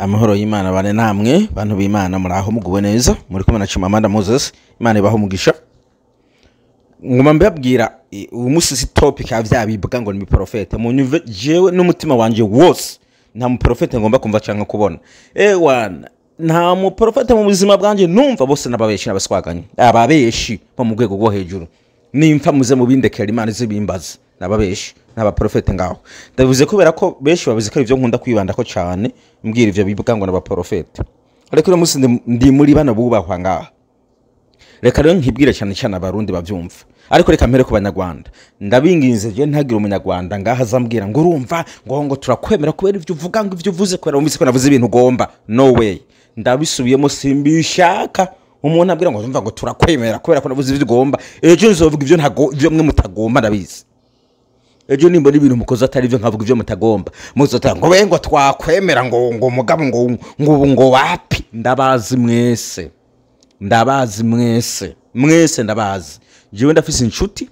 amahoro y'Imana bane namwe bantu b'Imana muraho muguwe neza muri kumwe na Chimamanda Moses Imana ibaho umugisha ngoma mbabwira umusisi topic avyabivuga ngo ni profete mu nyuve jewe n'umutima wanje wose nta mu profete ngomba kumva cyangwa kubona wana nta mu profete mu buzima bwanje numva bose nababeshi n'abaswaganye ababeshi bo mu rwego rwo hejuru nimfa muze mu bindekera Imana zibimbaza nababeshi n'aba profete ngaho ndavuze kubera ko beshi bavuze ko ivyo nkunda kwibanda ko cyane mbwira ivyo bivuga ngo n'aba profete ariko uno musi ndi muri bana bubahwa ngaho reka rero nkibwire cyane cyane abarundi bavyumva ariko reka mpere ku banyarwanda ndabinginze je ntagira umunyarwanda ngaho azambwira ngo urumva ngo turakwemera kubera ivyo uvuga ngo ivyo uvuze kubera umvise ko navuze ibintu ugomba no way ndabisubiyemo simbishaka umuntu abwira ngo urumva ngo turakwemera kubera ko navuze ivyo ugomba ejo nzovuga ivyo ntago ivyo mwe mutagomba ndabizi ejo nimba n'ibintu mukoze atari ivyo nkavuga ivyo mutagomba muzotanga ngo bengo twakwemera ngo mugabo ngo wapi ndabazi mwese ndabazi jewe ndafise inshuti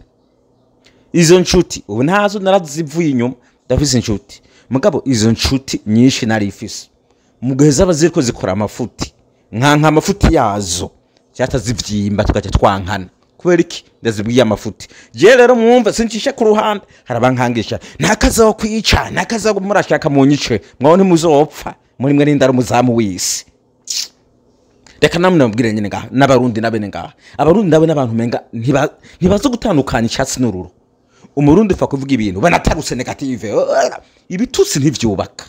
izo nshuti ubu ntazo narazivuye inyuma ndafise inshuti mugabo izo nshuti nyinshi narifise mugaheza baziriko zikora amafuti nkanka amafuti yazo cyatazivyimba tugaca twankana kubera iki ndazibwiye amafuti je rero mwumva sincishe ku ruhande harabankangisha nakazaho kwica nakazaho murashaka munyice mwone muzopfa muri mwe n'indaro muzamu wisi reka namwe nabwire nyine ngaha n'abarundi nabene ngaha abarundi ndabe n'abantu menga ntibazo gutandukanya icyatsi n'ururo umurundi fa kuvuga ibintu banataruse negative ibitutsi ntivyubaka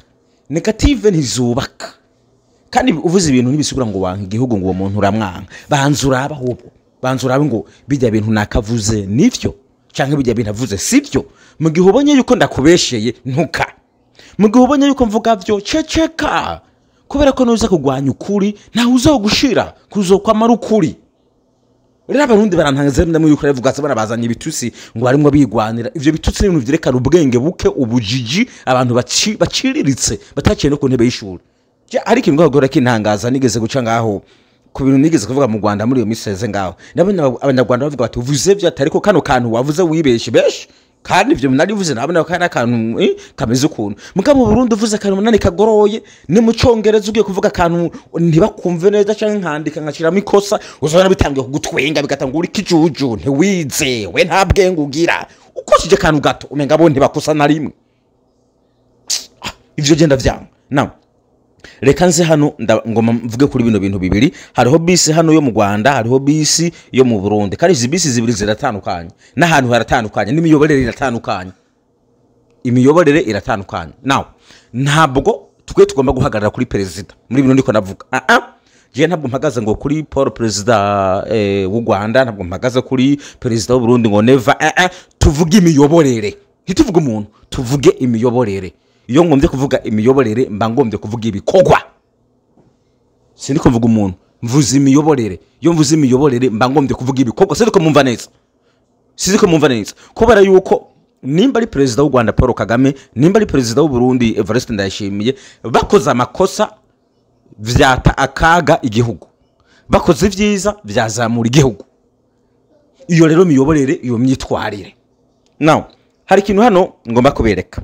negative ntizubaka kandi uvuze ibintu nibisubira ngo wanka igihugu ngo uwo muntu uramwanka banzuraba ahubwo banzurabe ngo bijya bintu nakavuze nivyo canke bijya bintu avuze sivyo mu gihe ubonye yuko ndakubesheye ntuka mu gihe ubonye yuko mvuga vyo ceceka kubera ko nuza kugwanya ukuri nta uzogushira kuzokwamara ukuri rero abarundi barantangaze ndamwe yuko revuga asabana bazanye ibitusi ngo barimo bigwanira ivyo bitutsi n'ibintu vyerekana ubwenge buke ubujiji abantu baciriritse bataciye no ku ntebe y'ishuri ariko ingogora kintangaza nigeze guca ngaho ku bintu nigeze kuvuga mu Rwanda muri iyo miseze ngaho nabone abanyarwanda bavuga bati uvuze vyo atari ko kano kantu wavuze wibeshe beshi kandi ivyo narivuze nabona ko kana kantu kameze ukuntu muga mu Burundi uvuze kantu munani kagoroye ni mu Congereza ugiye kuvuga kantu ntibakumve neza canke nkandika nkashiramo ikosa uzobona bitangiye kugutwenga bigatangura ikijuju ntiwize we nta bwenge ugira ukoshije kantu gato umenga bo ntibakosa na rimwe ivyo genda vyanga nawe reka nze hano ngoma mvuge kuri bino bintu bibiri hariho bisi hano yo mu Rwanda hariho bisi yo mu Burundi kandi izi bisi zibiri ziratandukanye n'ahantu haratandukanye n'imiyoborere iratandukanye imiyoborere iratandukanye nawe ntabwo twe tugomba guhagarara kuri president muri bino ndiko navuga je ntabwo mpagaze ngo kuri Paul president w'u Rwanda ntabwo mpagaze kuri president w'u Burundi ngo never tuvuge imiyoborere ntituvuge umuntu tuvuge imiyoborere iyo ngombye kuvuga imiyoborere mba ngombye kuvuga ibikogwa sindiko mvuga umuntu mvuze imiyoborere iyo mvuze imiyoborere mba ngombye kuvuga ibikogwa sindiko mumva neza kubera yuko nimba ari president w'u Rwanda Paul Kagame nimba ari president w'u Burundi Evariste Ndayishimiye bakoze amakosa vyata akaga igihugu bakoze vyiza vyazamura igihugu iyo rero miyoborere iyo myitwarire now hari ikintu hano ngomba kubereka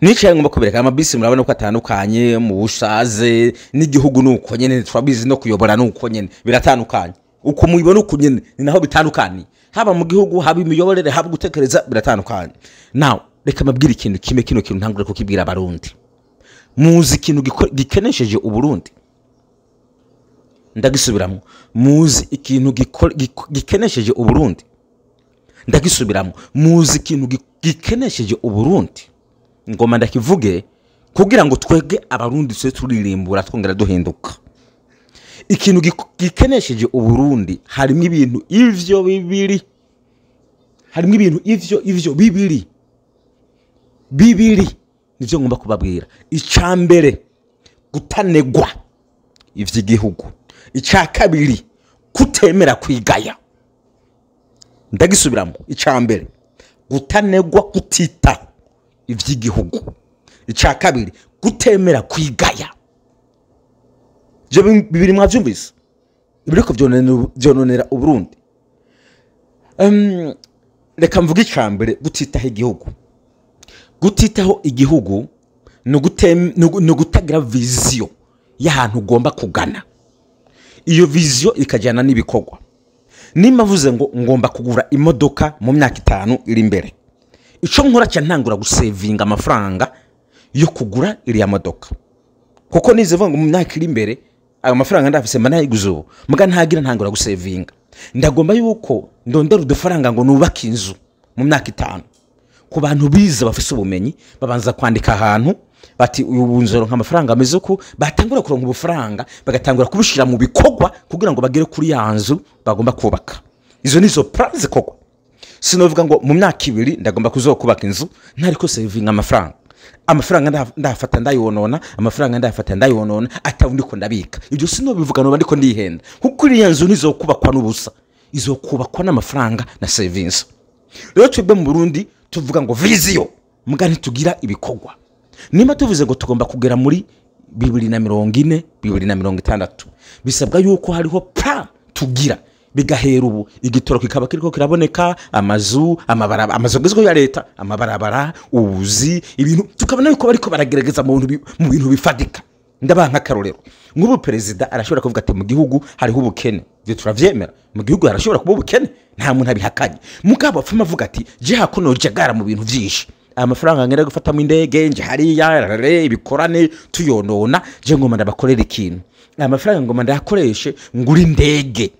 nicaye ngomba kubereka amabisi murabona ko atandukanye mu bushaze n'igihugu nuko nyene twabizi no kuyobora nuko nyene biratandukanye uko mubibona uko nyene ni naho bitandukanye haba mu gihugu haba imiyoborere haba gutekereza biratandukanye now reka mabwira ikintu kime kino kintu ntangure ko kibwira abarundi muzi ikintu gikenesheje uburundi ndagisubiramo muzi ikintu gikenesheje uburundi ndagisubiramo muzi ikintu gikenesheje uburundi ngoma ndakivuge kugira ngo twege abarundi tse turirimbura twongera duhinduka ikintu gikenesheje uburundi harimo ibintu ivyo bibiri nivyo ngomba kubabwira icambere gutanegwa ivy'igihugu icakabiri kutemera kwigaya ndagisubiramo icambere gutanegwa kutita ivy'igihugu icakabiri gutemera kwigaya je bibiri mwavyumvise ibiriko vyononera uburundi reka mvuga icambere gutitaho igihugu ni ugutagira viziyo y'ahantu ugomba kugana. Iyo viziyo ikajyana n'ibikorwa. Nimba mvuze ngo ngomba kugura imodoka mu myaka 5 iri imbere, ico nkora cya ntangura gusevinga amafaranga yo kugura iriya modoka, kuko nizivuga ngo mu myaka iri imbere ayo mafaranga ndafise mba nayiguzo muga ntagira ntangura gusevinga. Ndagomba yuko ndondera udufaranga ngo nubaka inzu mu myaka 5. Ku bantu bize bafise ubumenyi babanza kwandika ahantu bati uyu bunzero nk'amafaranga ameze ko batangura kuronka ubufaranga bagatangura kubishira mu bikorwa kugira ngo bagere kuri yanzu bagomba kubaka. Izo nizo plans koko. Sinovuga ngo mu myaka 2 ndagomba kuzokubaka inzu ntariko saving amafaranga ndafata ndayonona, amafaranga ndafata ndayonona atawundi ko ndabika. Ibyo sinobivuga no ndiko ndihenda kuko iri yanzu nizokubakwa n'ubusa, izokubakwa n'amafaranga na savings. Rero twebwe mu Burundi tuvuga ngo viziyo mugani tugira ibikorwa. Nimba tuvuze ngo tugomba kugera muri 2040 2060, bisabwa yuko hariho plan tugira bigahera ubu igitoro kikaba kiriko kiraboneka, amazu amazogezwe ya leta, amabarabara, ubuzi, ibintu tukabona yuko bariko baragerageza mu bintu bifadika. Ndabanka karorero nk'ubu president arashobora kuvuga ati mu gihugu hariho ubukene, byo turavyemera. Mu gihugu arashobora kuba ubukene, nta muntu abihakanye. Mugabo apfuma avuga ati je hakono jagara mu bintu byinshi, amafaranga ngenda gufata mu indege nje hariya ibikorane tuyonona, je ngoma ndabakorera ikintu, amafaranga ngoma ndayakoreshe ngura indege.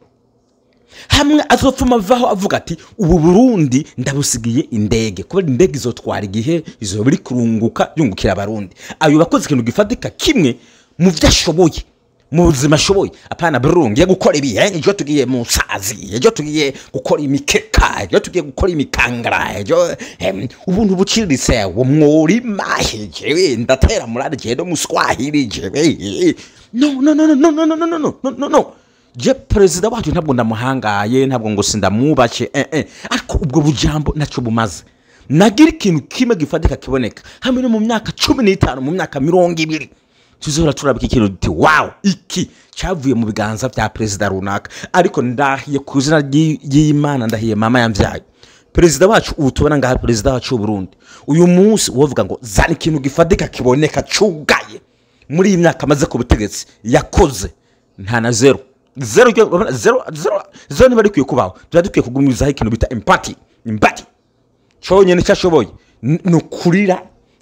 Hamwe azopfuma vaho avuga ati ubu Burundi ndabusigiye indege, kubera indege izotwara igihe izobiri kurunguka yungukira abarundi. Ayo bakoze ikintu gifatika kimwe mu vyashoboye mu buzima ashoboye. Apana Burundi ya gukora ibi ejo tugiye mu sazi, ejo tugiye gukora imikeka, ejo tugiye gukora imikangara, ejo ubuntu buciriritse wo mwori maheje ndatera murade je no muswahili je. No. Je president wacu ntabwo ndamuhangaye, ntabwo ngo sindamubace ariko ubwo bujambo naco bumaze. Nagira ikintu kimwe gifadika kiboneka hamwe no mu myaka 15 mu myaka 20 tuzora turabika ikintu duti wow iki cyavuye mu biganza bya president runaka. Ariko ndahiye kuzina y'Imana, ndahiye mama yamvyaye president wacu ubu tubona ngaha president wacu Burundi uyu munsi wovuga ngo zana ikintu gifadika kiboneka cugaye muri iyi myaka amaze ku butegetsi yakoze nta na zero ni bari kubaho. Turadukwiye kugumiza ikintu bita empathy cyonyene cyashoboye no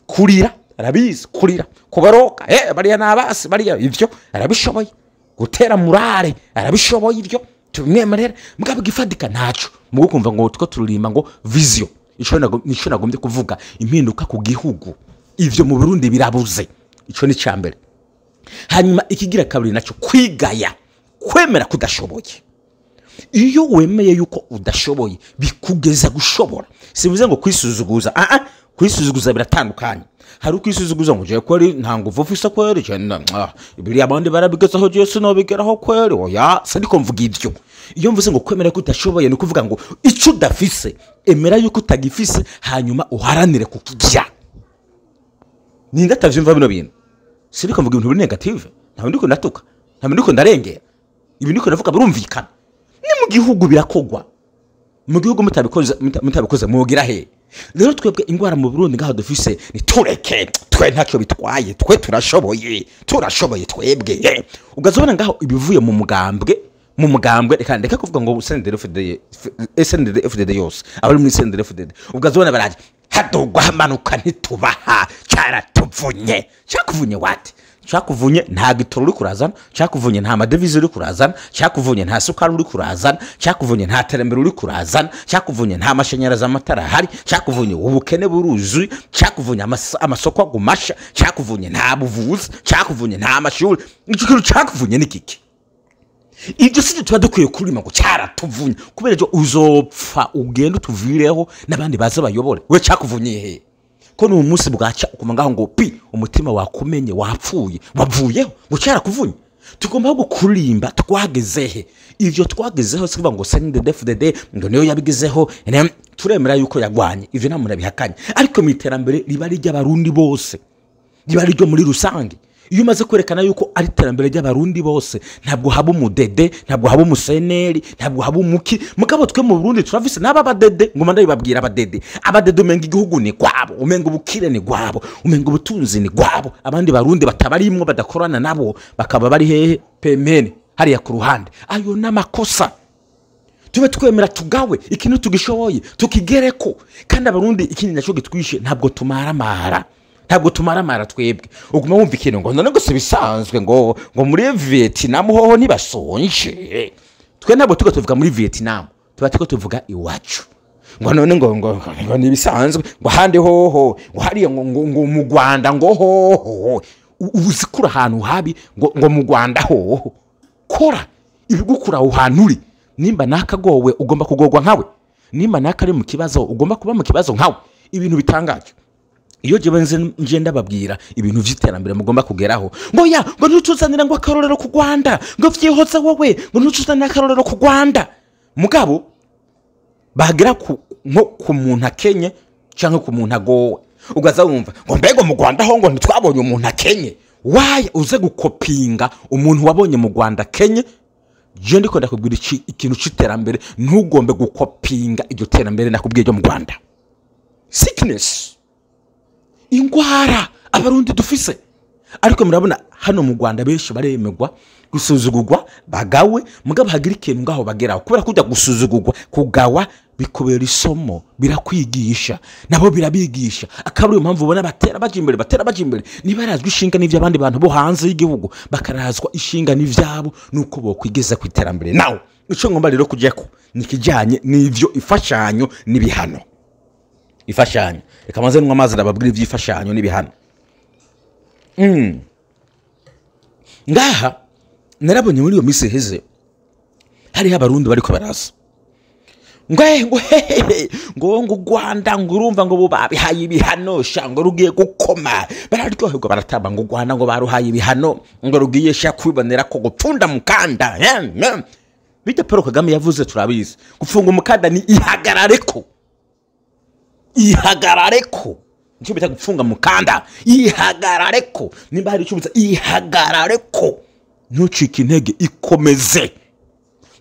kurira arabizi kurira kubaroka bariya nabasi bariya ivyo arabishoboye gutera murare arabishoboye ivyo tumwemerera. Mugabo gifadika ntaco mugo kumva ngo tuko tururimba ngo vision ico nagombye kuvuga impinduka ku gihugu. Ivyo mu Burundi birabuze, ico ni cyambere. Hanyuma ikigira kabiri naco kwigaya, kwemera kudashoboye. Iyo wemeye yuko udashoboye bikugeza gushobora. Sivuze ngo kwisuzuguza, kwisuzuguza biratandukanye. Hari kwisuzuguza ngo je kweri ntango vufisa kweri cyane ibiri abandi barabigezaho je sinobigeraho kweri oya sandiko mvuga ivyo. Iyo mvuze ngo kwemera kudashoboye ni kuvuga ngo ico udafise emera yuko utagifise hanyuma uharanire kukigira. Ninda tavyumva bino bintu siriko mvuga ibintu biri negative, nta ndiko ndatuka, nta ndiko ndarengera. Ibi niko navuga birumvikana. Ni mu gihugu birakogwa, mu gihugu mutabikoze mugira he. Rero twebwe ingwara mu Burundi ngaho dufise ni tureke twe ntacyo bitwaye, twe turashoboye twebwe. Ugazobona ngaho ibivuye mu mugambwe reka ndeka kuvuga ngo SNDD-FDD yose abari muri SNDD-FDD ugazobona baraje hadogwa hamanuka ntitubaha cyaratuvunye. Cyakuvunye wati cyakuvunye nta gitoro uri kurazana, cyakuvunye nta madevize uri kurazana, cyakuvunye nta sukari uri kurazana, cyakuvunye nta terambere uri kurazana, cyakuvunye nta mashanyarazi amatara hari, cyakuvunye ubukene buruzuye, cyakuvunye amasoko agumasha, cyakuvunye nta buvuzi, cyakuvunye nta mashuri. Ikintu cyakuvunye ni kiki? Ibyo sije tuba dukwiye kurima ngo cyaratuvunye kubera cyo uzopfa ugenda utuvireho nabandi baza bayobore. We cyakuvunye he? Ko no umunsi bwaca ukumangaho ngo pi umutima wakumenye wapfuye wavuyeho ngo cyarakuvunye. Tugomba gukurimba twagezehe ivyo twagezeho siba ngo SNDD-FDD ngo niyo yabigezeho turemera yuko yagwanye ivyo nta muntu abihakanye. Ariko mu iterambere riba rijya abarundi bose, riba rijyo muri rusange. iyo umaze kwerekana yuko ari iterambere ry'abarundi bose ntabwo haba umudede ntabwo haba umuseneri ntabwo haba umuki mugabo twe mu Burundi turavise n'aba badede ngo manda bibabwira abadede umenga igihugu ni gwabo umenga ubukire ni gwabo umenga ubutunzi ni gwabo abandi barundi batabarimwe badakorana nabo bakaba bari hehe pemene hariya ku ruhande ayo n'amakosa tube twemera tugawe ikintu tugishoboye tukigereko kandi abarundi ikindi naco gitwishe ntabwo tumaramara twebwe uguma wumva ikintu ngo none gose bisanzwe ngo muri Vietnam hoho ntibasonje twe ntabwo tuvuga muri Vietnam tuvuga iwacu ngo none ngo nibisanzwe ngo hande hoho ngo hariya ngo mu Rwanda ngo hoho uzikura ahantu habi ngo mu Rwanda hoho kora ibigukura aho hantu uri nimba nakagowe ugomba kugorwa nkawe nimba nakari mu kibazo ugomba kuba mu kibazo nkawe ibintu bitangaje iyo jewe nje ndababwira ibintu vy'iterambere mugomba kugeraho ngo nutuzanira ngo akarorero ku Rwanda ngo vyihoza wowe ngo nutuzanira akarorero ku Rwanda mugabo bagera nko ku muntu akenye canke ku muntu agowe ugaza wumva ngo mbego mu Rwanda ho ngo ntitwabonye umuntu akenye waye uze gukopinga umuntu wabonye mu Rwanda kenye je ndiko ndakubwira ikintu c'iterambere ntugombe gukopinga iryo terambere nakubwiye ryo mu Rwanda sickness ingwara abarundi dufise ariko murabona hano mu Rwanda benshi baremegwa gusuzugurwa bagawe mugabo hagira ikintu ngaho bageraho kubera kujya gusuzugurwa kugawa bikobera isomo birakwigisha nabo birabigisha akaburi impamvu ubona batera bajimbere nibarazwa ishinga n'ivyo abandi bantu bo hanze y'igihugu bakarazwa ishinga n'ivyabo nuko bo kwigeza ku iterambere nawo ico ngomba rero kujyako nikijanye n'ivyo ifashanyo n'ibihano ifashanyo reka maze nwa amazi ndababwira ivy'ifashanyo n'ibihano ngaha narabonye muri iyo misi heze hari abarundi bariko baraza ngo Rwanda ngo urumva ngo babihaye ibihano shango rugiye gukoma bararyoherwa barataba ngo Rwanda ngo baruhaye ibihano ngo rugiye sha kwibonera ko gupfunda mukanda bita Paul Kagame yavuze turabizi gufunga umukanda ni ihagarareko nicyo bita gufunga mukanda ihagarareko nimba hari icyo bita ihagarareko ntucike intege ikomeze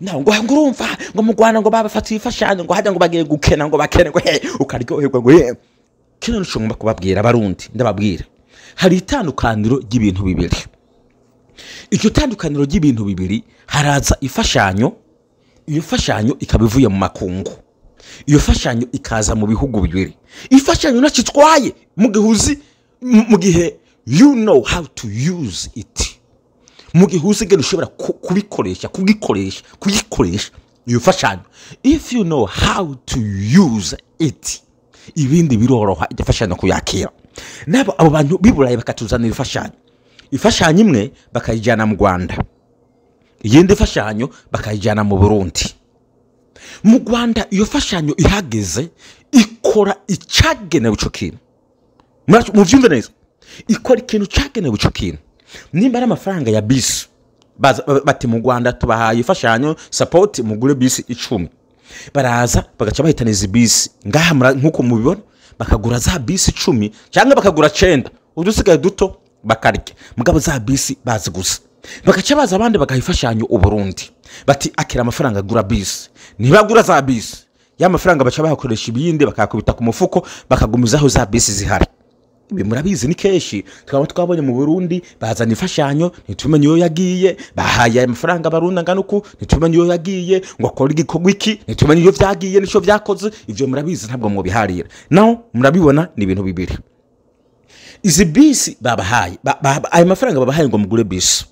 ngo urumva ngo mu Rwanda ngo babafatiye ifashanyo ngo hajya ngo bagiye gukena ngo bakene ngo ukaryoherwa ngo kino nico ngomba kubabwira abarundi ndababwira hari itandukaniro ry'ibintu bibiri iryo tandukaniro ry'ibintu bibiri haraza ifashanyo iyo fashanyo ikabivuye mu makungu iyo fashanyo ikaza mu bihugu bibiri ifashanyo nakitwaye mu gihe you know how to use it mu gihe usigera ushobora kuyikoresha iyo fashanyo if you know how to use it ibindi biroroha ifashanyo kuyakira nabo abo bantu biburaye bakatuzanira ifashanyo imwe bakayijana mu Rwanda iyindi fashanyo bakayijana mu Burundi mu Rwanda iyo fashanyo ihageze ikora icagenewe ico kintu mu vyumve neza ikora ikintu cagenewe ico kintu nimba ari amafaranga ya bisi bati mu Rwanda tubahaye ifashanyo support mugure bisi 10 baraza bagaca bahitaniza bisi ngaha nkuko mubibona bakagura za bisi 10 cyangwa bakagura 9 udusigaye duto bakarya mugabo za bisi bazi gusa bagaca baza abandi bagahifashanyo uburundi bati akira amafaranga agura bisi ntibagura za bisi ya mafaranga baca bakoresha ibindi bakakubita ku mufuko bakagumizaho za bisi zihari ibi murabizi ni keshi twabonye mu Burundi bazana ifashanyo ntitumenye yo yagiye bahaye amafaranga abarundi nganuko ntitumenye yo yagiye ngo akora igikorwa iki ntitumenye yo vyagiye nico vyakoze ivyo murabizi ntabwo mu biharira naho murabibona ni ibintu bibiri izi bisi babahaye ayo mafaranga babahaye ngo mugure bisi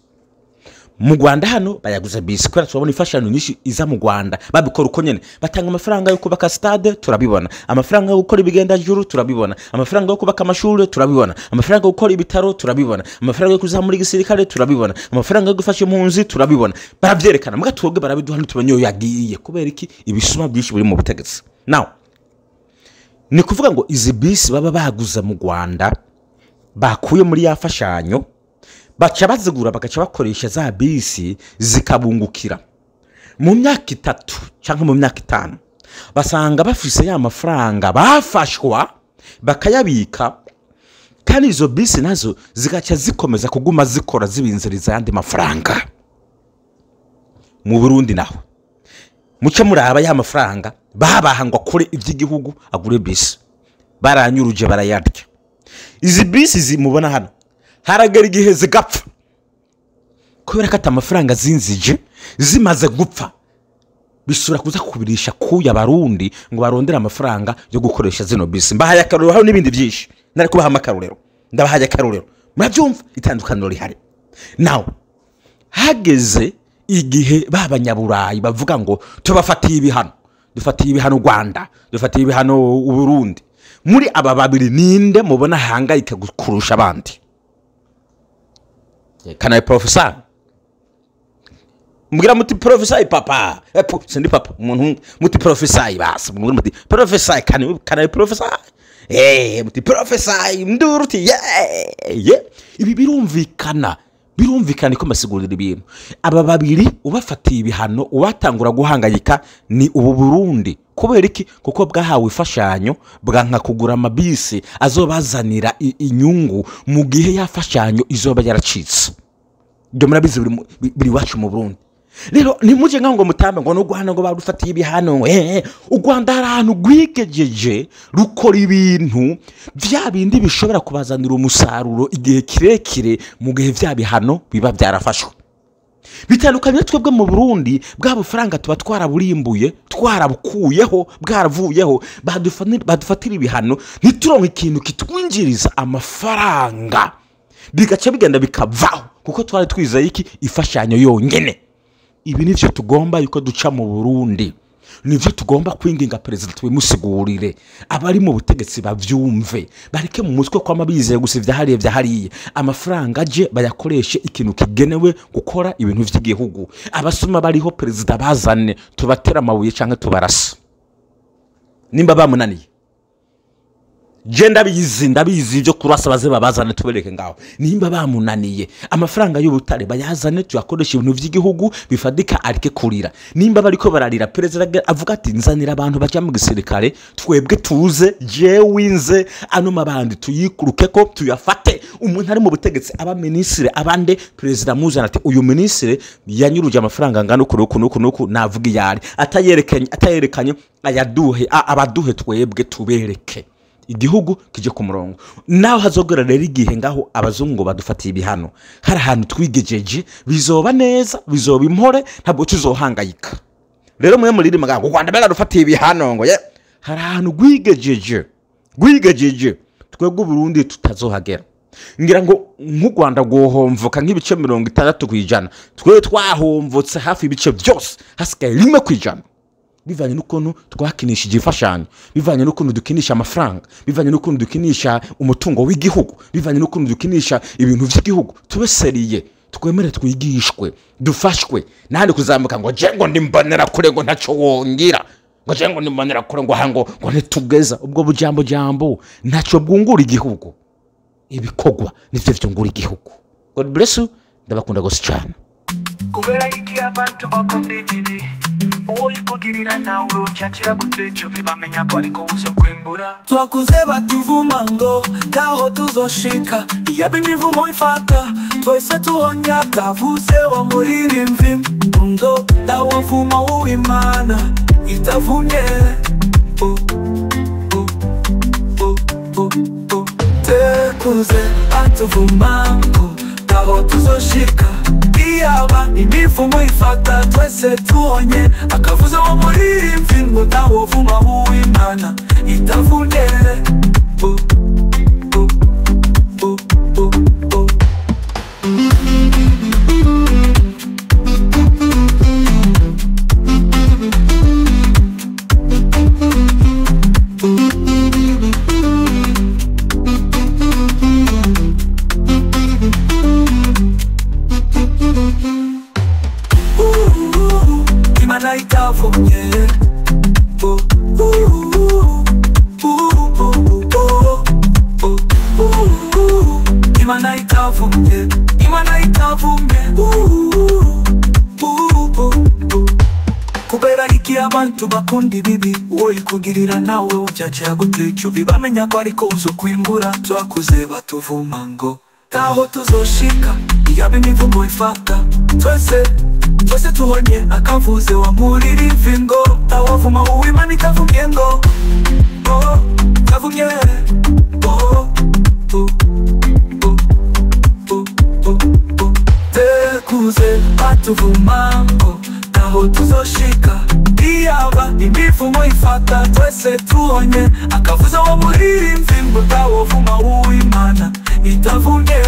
mu Rwanda hano bayaguza bisi kwera tubona ifashanyo nyinshi iza mu Rwanda babikora uko nyene batanga amafaranga yo kubaka stade turabibona amafaranga yo gukora ibigenda juru turabibona amafaranga yo kubaka amashuri turabibona amafaranga yo gukora ibitaro turabibona amafaranga yo kuzamura igisirikare turabibona amafaranga yo gufasha impunzi turabibona baravyerekana muga twebwe barabiduha ntitumenye yagiye kubera iki ibisuma byinshi biri mu butegetsi now ni kuvuga ngo izi bisi baba baguza mu Rwanda bakuye muri yafashanyo baca bazigura bagaca bakoresha za bisi zikabungukira mu myaka 3 cyangwa mu myaka 5 basanga bafise ya mafaranga bafashwa bakayabika kandi izo bisi nazo zigaca zikomeza kuguma zikora zibinziriza yandi mafaranga. Mu Burundi naho muce muraba ya mafaranga babahangwa kure ivy'igihugu agure bisi baranyuruje barayarya. Izi bisi zimubona hano haragera igihe zigapfa kubera ko atamafaranga zinzije zimaze gupfa, bisura kuza kubirisha kuya Barundi ngo barondera amafaranga yo gukoresha zino bisi. Mbahaye akarurero haho n'ibindi byinshi nari kubaha amakarurero, ndabahaye akarurero murabyumva itandukaniro rihari. Now hageze igihe babanyaburayi bavuga ngo tubafatiye ibihano, dufatiye ibihano Rwanda, dufatiye ibihano Burundi. Muri aba babiri ninde mubona hangayika kurusha abandi? Kana professor mbwira muti professor papa sindi papa umuntu muti professor basi muti professor kana professor muti professor nduruti ibi birumvikana ko masigurira ibintu. Aba babiri ubafatiye ibihano ubatangura guhangayika ni ubu Burundi. Kubera iki? Kuko bwahawe ifashanyo bwanka kugura amabisi azobazanira inyungu mu gihe yafashanyo izoba yaracitse. Byo murabizi biri wacu mu Burundi. Rero nimuje ngo mutambe ngo no Rwanda ngo badufatiye ibihano. U Rwanda harahantu rwigejeje rukora ibintu vya bindi bishobora kubazanira umusaruro igihe kirekire mu gihe vya bihano biba byarafashwe. Bitandukanye twebwe mu Burundi bwa bufaranga tuba twaraburimbuye twarabukuyeho bwaravuyeho badufatira ibihano ntituronke ikintu kitwinjiriza amafaranga bigaca bigenda bikavaho kuko twari twizeye iki ifashanyo yonyene. Ibi nivyo tugomba yuko duca mu Burundi, nivyo tugomba kwinginga president twimusigurire abari mu butegetsi bavyumve bareke mu mutwe kwa mabize gusa vyahariye amafaranga aje bayakoreshe ikintu kigenewe gukora ibintu vy'igihugu. Abasuma bariho president bazane tubatera amabuye canke tubarasa nimba bamunaniye. Je ndabizi byo kurasa baze babazane tubereke ngaho nimba bamunaniye. Amafaranga y'ubutare bayazane tuyakoresha ibintu vy'igihugu bifadika arike kurira. Nimba bariko bararira president avuga ati nzanira abantu baje mu gisirikare twebwe tuze je winze ano mabandi tuyikurukeko tuyafate. Umuntu ari mu butegetsi aba ministre abande president muzana ati uyu ministre yanyuruje amafaranga ngano kunuku navuga yari atayerekanye ayaduhe abaduhe twebwe tubereke igihugu kije ku murongo. Naho hazogera rero igihe ngaho abazungu badufatiye ibihano hari ahantu twigejeje bizoba neza bizoba impore ntabwo tuzohangayika. Rero mwe muri maga ngo Rwanda baradufatiye ibihano ngo hari ahantu gwigejeje twebwe Burundi tutazohagera. Ngira ngo nk'u Rwanda gohomvoka nk'ibice 60% twe twahomvotse hafi ibice byose hasigaye 1%. Bivanye n'ukuntu twakinisha igifashanyo, bivanye n'ukuntu dukinisha amafaranga, bivanye n'ukuntu dukinisha umutungo w'igihugu, bivanye n'ukuntu dukinisha ibintu by'igihugu. Tubeseriye twemere twigishwe dufashwe nandi kuzamuka ngo je ngo ndimbonera kure ngo ntaco wongira ngo je ngo ndimbonera kure ngo hango ngo ntitugeza ubwo bujambo ntaco bwungura igihugu. Ibikogwa nivyo vyungura igihugu. God bless you. Ndabakunda gose cyane. Kubera iki abantu bakondekine uwo yikugirira nawe ucyakira gutecho bibamenya ko ariko uzo kwimbura. Twakuze batuvuma ngo taho tuzoshika yabe mivumo ifata twese tuhonya tavuze wa muririmvi ndo tawavuma uwimana itavunye tekuze atuvuma ngo taho tuzoshika iyaba imivumo ifata twese tuonye akavuze wa muririmvi ngo tawavuma uwimana itavunye Imana itavunye Imana itavunye Imana itavunye kubera iki hari abantu bakunda ibibi wowe kugirira nawe ujyaje guteka bibamenya ko ariko uzo kwimbura twakuze batuvuma ngo taho tuzoshika iyabe imivumo ifata twese tuhonye akavuze wa muriri vingo tawavuma uwimana ikavumye ngo kavumye tekuze batuvuma ngo taho tuzoshika iyaba imivumo ifata twese tuhonye akavuze wa muriri vingo tawavuma uwimana itavumye